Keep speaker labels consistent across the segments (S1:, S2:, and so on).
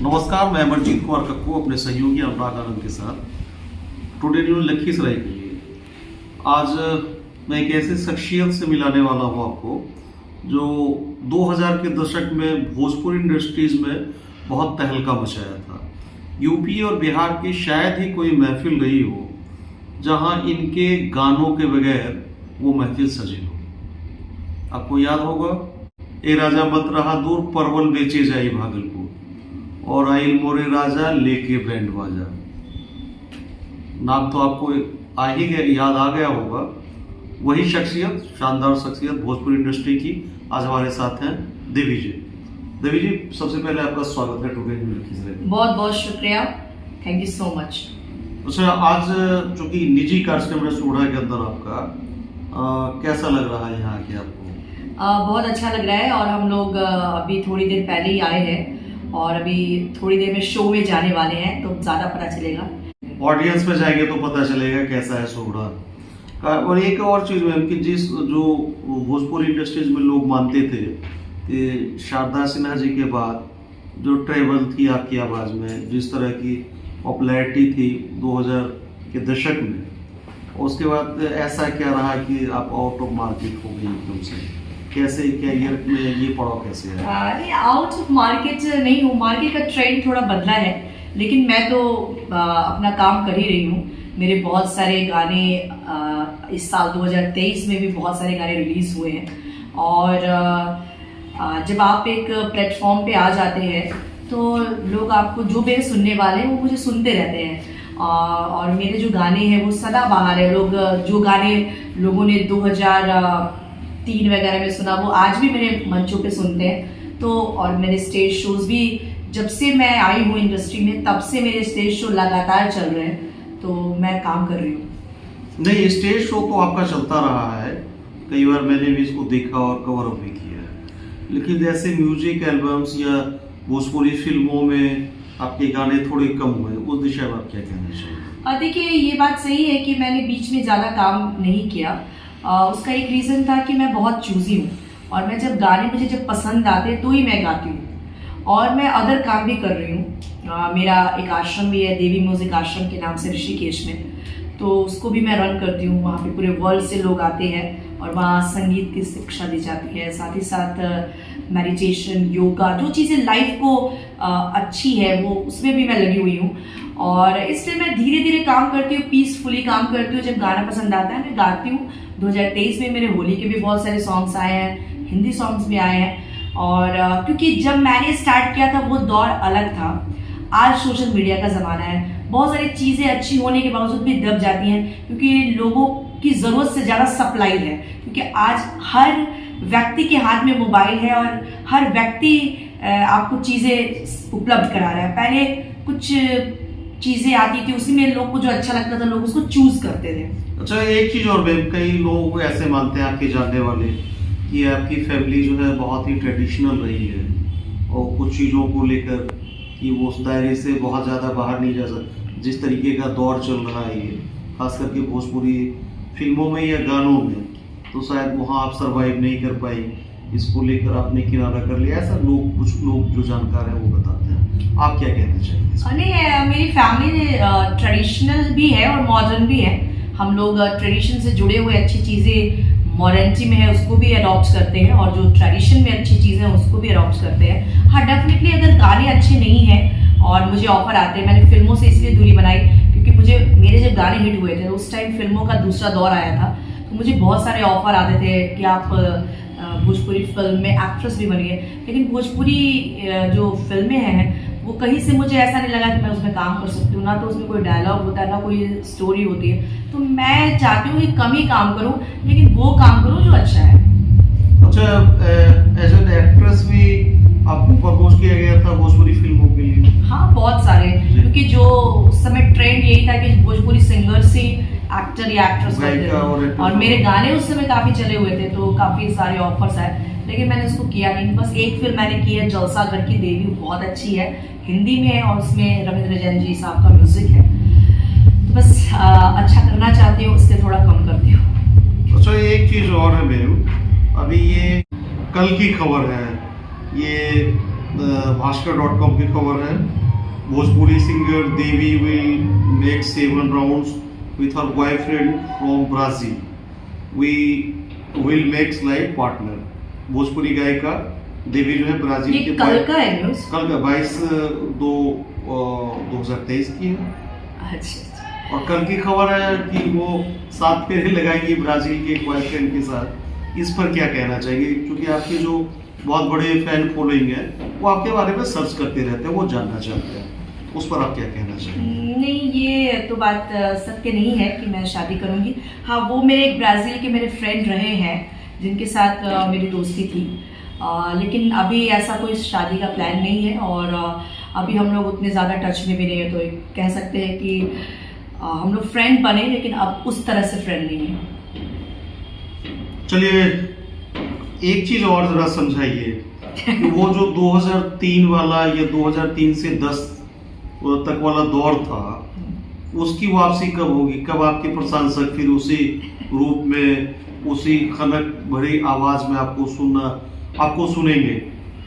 S1: नमस्कार, मैं अमरजीत कुमार कक्कू अपने सहयोगी अनुराग आनंद के साथ टुडे न्यूज लखीसराय के लिए आज मैं एक ऐसे शख्सियत से मिलाने वाला हूँ आपको जो 2000 के दशक में भोजपुरी इंडस्ट्रीज में बहुत तहलका मचाया था। यूपी और बिहार की शायद ही कोई महफिल रही हो जहाँ इनके गानों के बगैर वो महफिल सजी हो। आपको याद होगा, ए राजा मत रहा दूर परवल बेचे जाए भागलपुर और आइल मोरे राजा लेके बैंड बाजा। नाम तो आपको याद आ गया होगा। वही शख्सियत, शानदार शख्सियत भोजपुरी इंडस्ट्री की आज हमारे साथ हैं देवी जी। देवी जी, सबसे पहले आपका स्वागत है टुडे न्यूज लखीसराय में।
S2: बहुत बहुत शुक्रिया, थैंक यू सो मच।
S1: अच्छा, आज जो कि निजी कार्यक्रम है सोढ़ा के अंदर आपका कैसा लग रहा है यहाँ के आपको?
S2: बहुत अच्छा लग रहा है और हम लोग अभी थोड़ी देर पहले ही आए हैं और अभी थोड़ी देर में शो में जाने वाले हैं, तो ज़्यादा पता चलेगा।
S1: ऑडियंस में जाएंगे तो पता चलेगा कैसा है सोढ़ा का। और एक और चीज़ मैम कि जो भोजपुरी इंडस्ट्रीज में लोग मानते थे कि शारदा सिन्हा जी के बाद जो ट्रेवल थी आपकी आवाज़ में, जिस तरह की पॉपुलैरिटी थी 2000 के दशक में, उसके बाद ऐसा क्या रहा कि आप आउट ऑफ मार्केट हो गई एकदम से? कैसे कैरियर में ये पड़ाव कैसे है?
S2: अरे आउट ऑफ मार्केट नहीं हूँ, मार्केट का ट्रेंड थोड़ा बदला है, लेकिन मैं तो अपना काम कर ही रही हूँ। मेरे बहुत सारे गाने इस साल 2023 में भी बहुत सारे गाने रिलीज हुए हैं और जब आप एक प्लेटफॉर्म पे आ जाते हैं तो लोग आपको, जो मेरे सुनने वाले हैं वो मुझे सुनते रहते हैं और मेरे जो गाने हैं वो सदाबहार है। लोग जो गाने लोगों ने 2003 वगैरह में सुना वो आज भी मेरे मंचों पे सुनते हैं। तो और मेरे स्टेज शोज भी, जब से मैं आई हूँ इंडस्ट्री में तब से मेरे स्टेज शो लगातार चल रहे हैं, तो मैं काम कर रही हूँ।
S1: नहीं, स्टेज शो तो आपका चलता रहा है, कई बार मैंने भी इसको देखा और कवर अप भी किया है, लेकिन जैसे म्यूजिक एल्बम्स या भोजपुरी फिल्मों में आपके गाने थोड़े कम हुए, उस दिशा में आप क्या कहना चाहिए?
S2: देखिए, ये बात सही है कि मैंने बीच में ज़्यादा काम नहीं किया। उसका एक रीज़न था कि मैं बहुत चूज़ी हूँ और मैं जब गाने मुझे जब पसंद आते तो ही मैं गाती हूँ। और मैं अदर काम भी कर रही हूँ। मेरा एक आश्रम भी है, देवी म्यूजिक आश्रम के नाम से, ऋषिकेश में, तो उसको भी मैं रन करती हूँ। वहाँ पे पूरे वर्ल्ड से लोग आते हैं और वहाँ संगीत की शिक्षा दी जाती है, साथ ही साथ मेडिटेशन, योगा, जो चीज़ें लाइफ को अच्छी है वो उसमें भी मैं लगी हुई हूँ। और इसलिए मैं धीरे धीरे काम करती हूँ, पीसफुली काम करती हूँ। जब गाना पसंद आता है मैं गाती हूँ। 2023 में मेरे होली के भी बहुत सारे सॉन्ग्स आए हैं, हिंदी सॉन्ग्स भी आए हैं। और क्योंकि जब मैंने स्टार्ट किया था वो दौर अलग था। आज सोशल मीडिया का ज़माना है, बहुत सारी चीज़ें अच्छी होने के बावजूद भी दब जाती हैं क्योंकि लोगों की ज़रूरत से ज़्यादा सप्लाई है। क्योंकि आज हर व्यक्ति के हाथ में मोबाइल है और हर व्यक्ति आपको चीज़ें उपलब्ध करा रहा है। पहले कुछ चीज़ें आती थी, उसी में लोग को जो अच्छा लगता था लोग उसको चूज करते थे।
S1: अच्छा, एक चीज़ और मैम, कई लोग ऐसे मानते हैं आपके जानने वाले कि आपकी फैमिली जो है बहुत ही ट्रेडिशनल रही है और कुछ चीज़ों को लेकर कि वो उस दायरे से बहुत ज़्यादा बाहर नहीं जा सकते। जिस तरीके का दौर चल रहा है ये, खास करके भोजपुरी फिल्मों में या गानों में, तो शायद वहाँ आप सर्वाइव नहीं कर पाई, इसको लेकर आपने किनारा कर लिया। ऐसा कुछ लोग जो जानकार हैं वो बताते हैं। आप क्या कहना चाहिए?
S2: नहीं, मेरी फैमिली ट्रेडिशनल भी है और मॉडर्न भी है। हम लोग ट्रेडिशन से जुड़े हुए अच्छी चीज़ें मॉडर्निटी में है उसको भी अडॉप्ट करते हैं और जो ट्रेडिशन में अच्छी चीज़ें हैं उसको भी अडॉप्ट करते हैं। हाँ, डेफिनेटली अगर गाने अच्छे नहीं हैं और मुझे ऑफर आते हैं, मैंने फिल्मों से इसलिए दूरी बनाई क्योंकि मेरे जब गाने हिट हुए थे उस टाइम फिल्मों का दूसरा दौर आया था, तो मुझे बहुत सारे ऑफर आते थे कि आप भोजपुरी फिल्म में एक्ट्रेस भी बनिए। लेकिन भोजपुरी जो फिल्में हैं वो कहीं से मुझे ऐसा नहीं लगा कि मैं उसमें काम कर सकती हूँ। ना तो उसमें कोई डायलॉग होता है, ना कोई स्टोरी होती है। तो मैं चाहती हूँ कि कम ही काम करूँ, लेकिन वो काम करूँ जो अच्छा है।
S1: अच्छा, एज एन एक्ट्रेस भी आपको प्रपोज किया गया था भोजपुरी फिल्मों के लिए?
S2: हाँ, बहुत सारे, क्योंकि जो उस समय ट्रेंड यही था कि भोजपुरी सिंगर से एक्टर या एक्ट्रेस बनते थे और मेरे गाने उस समय काफी चले हुए थे, तो काफी सारे ऑफर्स आए, लेकिन मैंने उसको किया नहीं। बस एक फिल्म मैंने की है, जलसा घर की देवी, बहुत अच्छी है, हिंदी में है और उसमें रविंद्र जैन जी साहब का म्यूजिक है। तो बस अच्छा करना चाहती हूँ, उससे थोड़ा कम करती हूँ।
S1: अच्छा, एक चीज और है मैम, अभी ये कल की खबर है, ये भास्कर.com की खबर है। Bhojpuri singer Devi will make 7 rounds with her boyfriend from Brazil. We will make life partner. Bhojpuri गायिका देवी जो है ब्राजील
S2: ये
S1: के
S2: कल का है न्यूज?
S1: कल का 22/2/2023 की है।
S2: अच्छा।
S1: और कल की खबर है कि वो 7 फेरे लगाएंगी ब्राजील के एक बॉयफ्रेंड के साथ। इस पर क्या कहना चाहिए, क्योंकि आपके जो बहुत बड़े फैन फॉलोइंग है वो आपके बारे में सर्च करते रहते हैं, वो जानना चाहते हैं, उस पर आप क्या कहना चाहिए?
S2: नहीं, ये तो बात सत्य नहीं है कि मैं शादी करूंगी। हाँ, वो मेरे एक ब्राजील के मेरे फ्रेंड रहे हैं जिनके साथ मेरी दोस्ती थी, लेकिन अभी ऐसा कोई शादी का प्लान नहीं है और अभी हम लोग उतने ज़्यादा टच में भी नहीं है, तो कह सकते हैं कि हम लोग फ्रेंड बने, लेकिन अब उस तरह से फ्रेंड नहीं है।
S1: चलिए, एक चीज और जरा समझाइए कि वो जो 2003 वाला या 2003 से 10 तक वाला दौर था, उसकी वापसी कब होगी? कब आपके प्रशंसक फिर उसी रूप में, उसी खनक भरी आवाज में आपको सुनेंगे,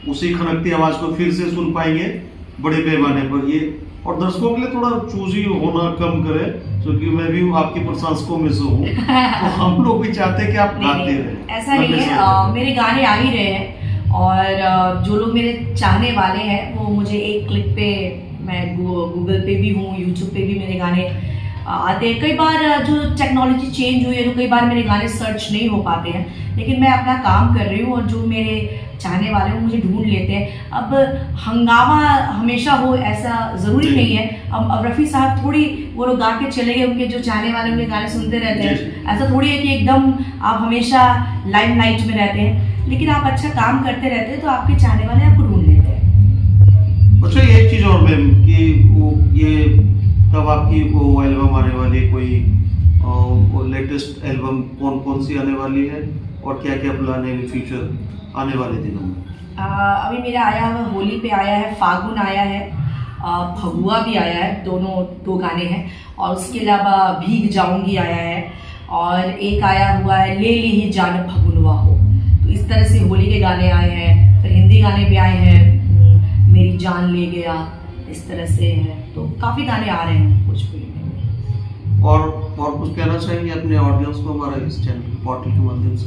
S1: उसी खनकती आवाज को फिर से सुन पाएंगे बड़े पैमाने पर? ये और दर्शकों के लिए थोड़ा चूजी होना कम करें, क्योंकि मैं भी आपके प्रशंसकों में से हूँ, तो हम लोग भी चाहते हैं कि आप गाते रहें।
S2: ऐसा नहीं है, मेरे गाने आ ही रहे हैं और जो लोग मेरे चाहने वाले हैं वो मुझे एक क्लिक पे, मैं गूगल पे भी हूँ, यूट्यूब पे भी मेरे गाने आते हैं। कई बार जो टेक्नोलॉजी चेंज हुई है तो कई बार मेरे गाने सर्च नहीं हो पाते हैं, लेकिन मैं अपना काम कर रही हूँ और जो मेरे चाहने वाले हैं मुझे ढूंढ लेते हैं। अब हंगामा हमेशा हो ऐसा ज़रूरी नहीं है। अब रफ़ी साहब थोड़ी वो लोग गा के चले गए, उनके जो चाहने वाले उनके गाने सुनते रहते हैं, ऐसा थोड़ी है कि एकदम आप हमेशा लाइमलाइट में रहते हैं, लेकिन आप अच्छा काम करते रहते हैं तो आपके चाहने वाले आपको ढूंढ लेते हैं।
S1: अच्छा, एक चीज़ और मैम कि वो ये तब आपकी वो एल्बम आने वाली, कोई लेटेस्ट एल्बम कौन सी आने वाली है और क्या क्या प्लान है फ्यूचर आने वाले दिनों में?
S2: अभी मेरा आया है, होली पे आया है, फागुन आया है, फगुआ भी आया है, दो गाने हैं, और उसके अलावा भीग जाऊंगी आया है, और एक आया हुआ है ले ली ही जान फगुनवा हो। तो इस तरह से होली के गाने आए हैं, फिर हिंदी गाने भी आए हैं, मेरी जान ले गया, इस तरह से है, तो काफ़ी गाने आ रहे हैं भोजपुरी में।
S1: और कुछ कहना चाहेंगे अपने ऑडियंस को हमारे इस चैनल पोर्टल के माध्यम से?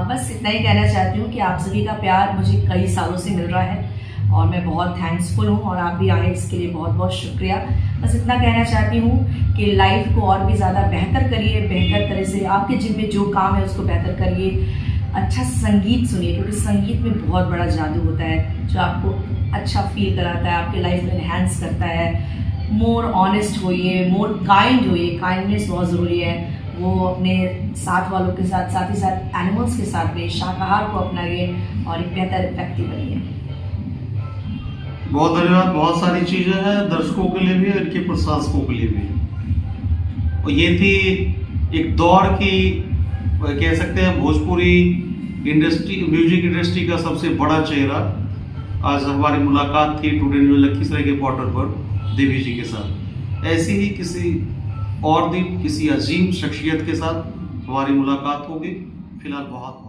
S2: बस इतना ही कहना चाहती हूँ कि आप सभी का प्यार मुझे कई सालों से मिल रहा है और मैं बहुत थैंक्सफुल हूँ, और आप भी आए इसके लिए बहुत बहुत शुक्रिया। बस इतना कहना चाहती हूँ कि लाइफ को और भी ज़्यादा बेहतर करिए, बेहतर तरह से आपके जिम्मे जो काम है उसको बेहतर करिए, अच्छा संगीत सुनिए, क्योंकि संगीत में बहुत बड़ा जादू होता है जो आपको अच्छा फील कराता है, आपके लाइफ में एनहांस करता है। मोर ऑनेस्ट होइए, मोर काइंड होइए, काइंडनेस बहुत ज़रूरी है। वो अपने साथ वालों के साथ, साथ ही साथ एनिमल्स के साथ भी शाकाहार को अपनाइए और एक बेहतर व्यक्ति बनिए।
S1: बहुत धन्यवाद। बहुत सारी चीज़ें हैं दर्शकों के लिए भी और इनके प्रशंसकों के लिए भी। और ये थी एक दौर की, कह सकते हैं भोजपुरी इंडस्ट्री, म्यूजिक इंडस्ट्री का सबसे बड़ा चेहरा। आज हमारी मुलाकात थी टुडे न्यूज़ लखीसराय के पोर्टल पर देवी जी के साथ। ऐसी ही किसी और दिन किसी अजीम शख्सियत के साथ हमारी मुलाकात होगी। फिलहाल बहुत